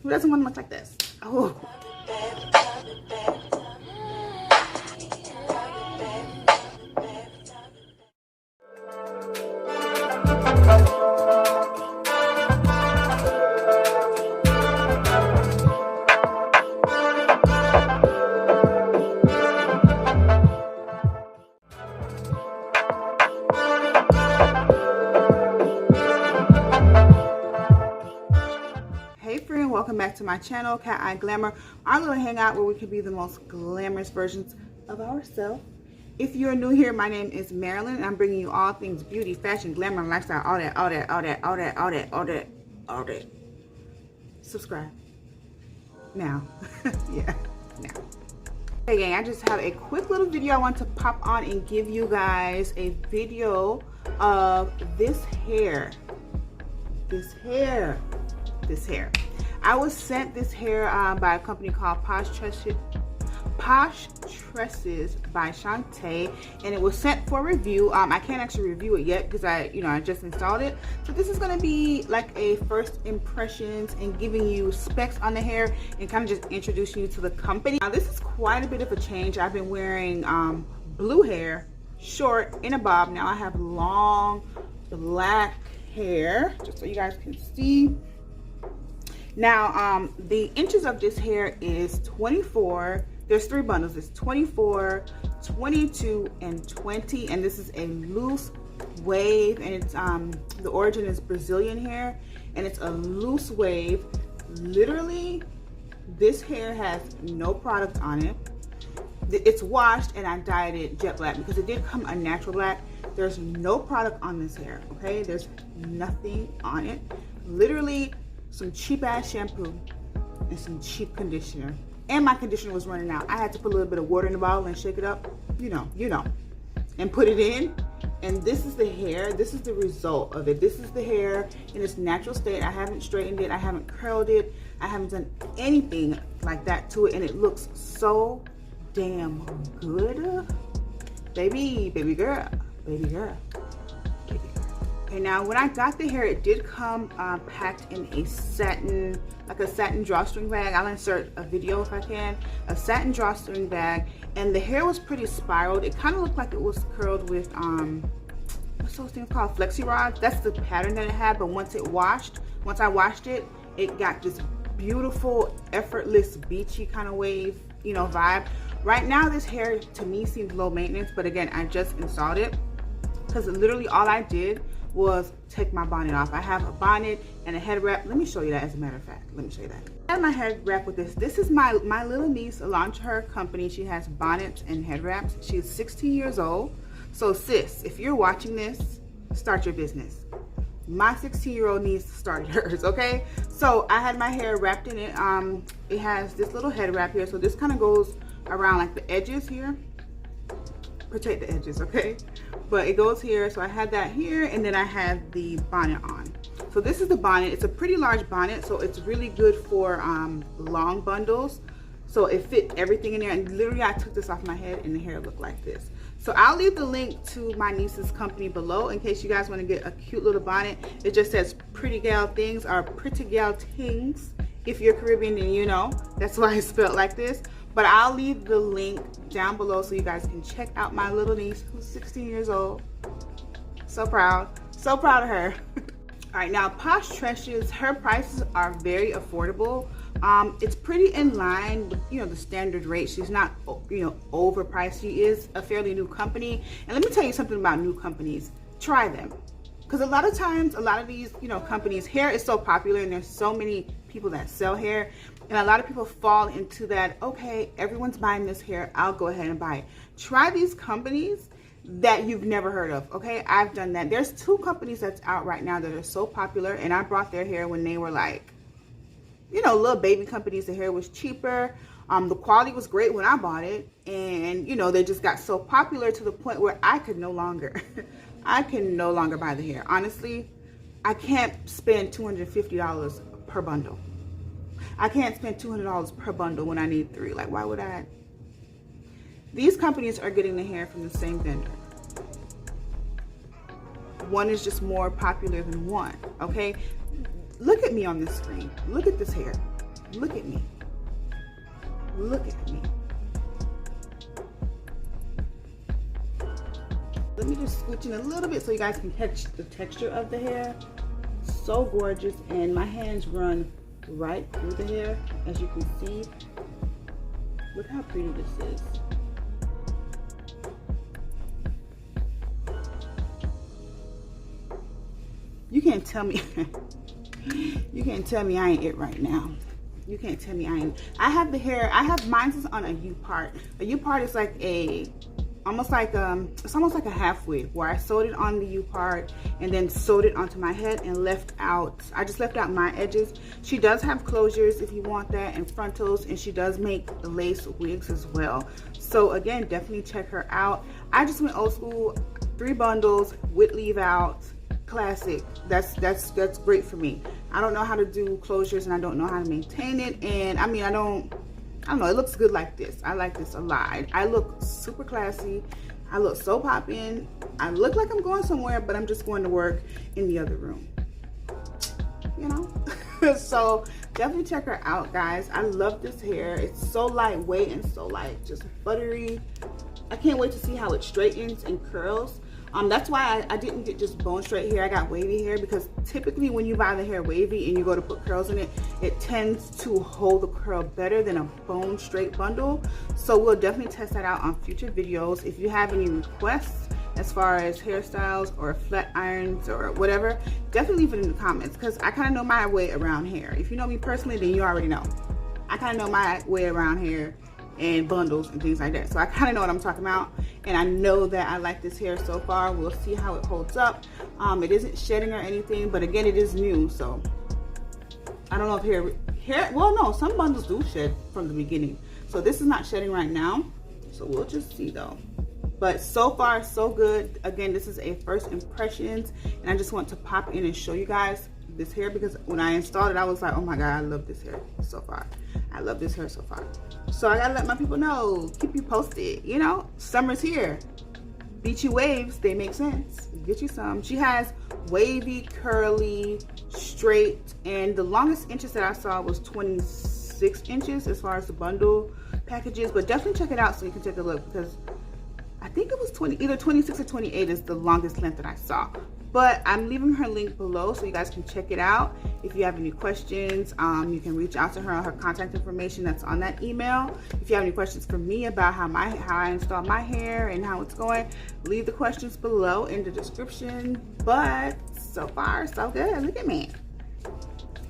Who doesn't want to look like this? Oh. Welcome back to my channel, Cateyeglamour, our little hangout where we can be the most glamorous versions of ourselves. If you're new here, my name is Marilyn, and I'm bringing you all things beauty, fashion, glamour, and lifestyle, all that. Subscribe. Now. Yeah, now. Hey gang, I just have a quick little video I want to pop on and give you guys a video of this hair. I was sent this hair by a company called Posh Tresses by Shantae, and it was sent for review. I can't actually review it yet because I just installed it. So this is gonna be like a first impressions and giving you specs on the hair and kind of just introducing you to the company. Now this is quite a bit of a change. I've been wearing blue hair, short in a bob. Now I have long black hair, just so you guys can see. Now, the inches of this hair is 24. There's 3 bundles. It's 24, 22, and 20. And this is a loose wave. And it's the origin is Brazilian hair. And it's a loose wave. Literally, this hair has no product on it. It's washed, and I dyed it jet black because it did come a natural black. There's no product on this hair, okay? There's nothing on it. Literally, some cheap ass shampoo and some cheap conditioner, and my conditioner was running out. I had to put a little bit of water in the bottle and shake it up, you know, and put it in. And this is the hair. This is the result of it. This is the hair in its natural state. I haven't straightened it. I haven't curled it. I haven't done anything like that to it, and it looks so damn good, baby girl. Okay, now when I got the hair, it did come packed in a satin, like a satin drawstring bag. I'll insert a video if I can. A satin drawstring bag, and the hair was pretty spiraled. It kind of looked like it was curled with what's those things called, flexi rods. That's the pattern that it had. But once I washed it, it got this beautiful, effortless, beachy kind of wave, vibe. Right now, this hair to me seems low maintenance, but again, I just installed it because literally all I did was take my bonnet off. I have a bonnet and a head wrap. Let me show you that, as a matter of fact. Let me show you that. I have my head wrap with this. This is my little niece, launched her company. She has bonnets and head wraps. She's 16 years old. So sis, if you're watching this, start your business. My 16-year-old niece started hers, okay? So I had my hair wrapped in it. It has this little head wrap here. So this kind of goes around like the edges here. Protect the edges, okay? But it goes here, so I had that here, and then I have the bonnet on. So this is the bonnet. It's a pretty large bonnet, so it's really good for long bundles. So it fit everything in there, and literally I took this off my head and the hair looked like this. So I'll leave the link to my niece's company below in case you guys want to get a cute little bonnet. It just says Pretty Gal Things, or Pretty Gal Tings. If you're Caribbean, then you know that's why it's spelled like this. But I'll leave the link down below so you guys can check out my little niece who's 16 years old. So proud of her. All right, now Posh Tresses, her prices are very affordable. It's pretty in line with the standard rate. She's not overpriced. She is a fairly new company, and let me tell you something about new companies. Try them, because a lot of times, a lot of these companies, hair is so popular, and there's so many people that sell hair, and a lot of people fall into that, okay, everyone's buying this hair, I'll go ahead and buy it. Try these companies that you've never heard of, okay? I've done that. There's 2 companies that's out right now that are so popular, and I brought their hair when they were like, little baby companies. The hair was cheaper. The quality was great when I bought it, and they just got so popular to the point where I could no longer buy the hair. Honestly, I can't spend $250 per bundle. I can't spend $200 per bundle when I need 3. Like, why would I? These companies are getting the hair from the same vendor. One is just more popular than one, okay? Look at me on this screen. Look at this hair. Look at me. Look at me. Let me just scooch in a little bit so you guys can catch the texture of the hair. So gorgeous, and my hands run right through the hair, as you can see. Look how pretty this is. You can't tell me you can't tell me I ain't it right now. You can't tell me I ain't. I have the hair, I have mine's on a U-part. A U-part is like a almost like it's almost like a half wig, where I sewed it on the U-part and then sewed it onto my head and left out, I just left out my edges. She does have closures if you want that, and frontals, and she does make lace wigs as well. So again, definitely check her out. I just went old school, 3 bundles with leave out, classic. That's great for me. I don't know how to do closures, and I don't know how to maintain it, and I mean, I don't know, it looks good like this. I like this a lot. I look super classy. I look so poppin'. I look like I'm going somewhere, but I'm just going to work in the other room, you know? So definitely check her out, guys. I love this hair. It's so lightweight and so like just buttery. I can't wait to see how it straightens and curls. That's why I didn't get just bone straight hair. I got wavy hair, because typically when you buy the hair wavy and you go to put curls in it, it tends to hold the curl better than a bone straight bundle. So we'll definitely test that out on future videos. If you have any requests as far as hairstyles or flat irons or whatever, definitely leave it in the comments, because I kind of know my way around hair. If you know me personally, then you already know. I kind of know my way around hair and bundles and things like that. So I kind of know what I'm talking about, and I know that I like this hair so far. We'll see how it holds up. It isn't shedding or anything, but again, it is new, so I don't know if hair, well, no, some bundles do shed from the beginning, so this is not shedding right now, so we'll just see though. But so far, so good. Again, this is a first impressions, and I just want to pop in and show you guys this hair, because when I installed it, I was like, oh my god, I love this hair so far. I love this hair so far. So I gotta let my people know, keep you posted. You know, summer's here. Beachy waves, they make sense. Get you some. She has wavy, curly, straight, and the longest inches that I saw was 26 inches as far as the bundle packages. But definitely check it out so you can take a look, because I think it was either 26 or 28 is the longest length that I saw. But I'm leaving her link below so you guys can check it out. If you have any questions, you can reach out to her on her contact information that's on that email. If you have any questions for me about how I install my hair and how it's going, leave the questions below in the description. But so far, so good. Look at me.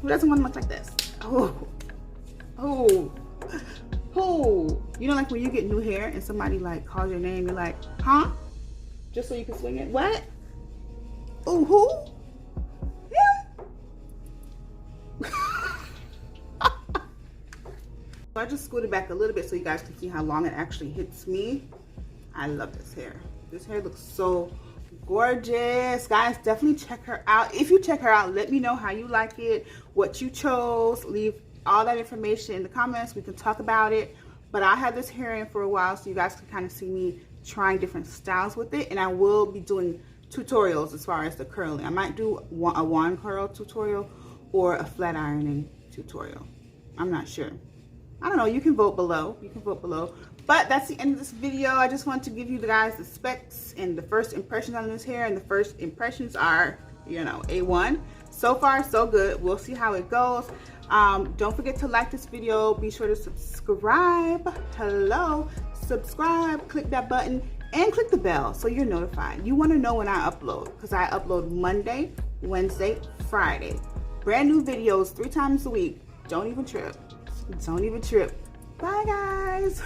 Who doesn't want to look like this? Oh, oh, oh. You know, like when you get new hair and somebody like calls your name, you're like, huh? Just so you can swing it. What? Oh, who? Yeah. I just scooted back a little bit so you guys can see how long it actually hits me. I love this hair. This hair looks so gorgeous. Guys, definitely check her out. If you check her out, let me know how you like it, what you chose. Leave all that information in the comments. We can talk about it. But I had this hair in for a while, so you guys can kind of see me trying different styles with it. And I will be doing tutorials as far as the curling. I might do a wand curl tutorial or a flat ironing tutorial. I'm not sure. I don't know. You can vote below. You can vote below. But that's the end of this video. I just want to give you guys the specs and the first impressions on this hair. And the first impressions are, you know, A1. So far, so good. We'll see how it goes. Don't forget to like this video. Be sure to subscribe. Hello. Subscribe. Click that button. And click the bell so you're notified. You want to know when I upload, because I upload Monday, Wednesday, Friday. Brand new videos 3 times a week. Don't even trip. Don't even trip. Bye, guys.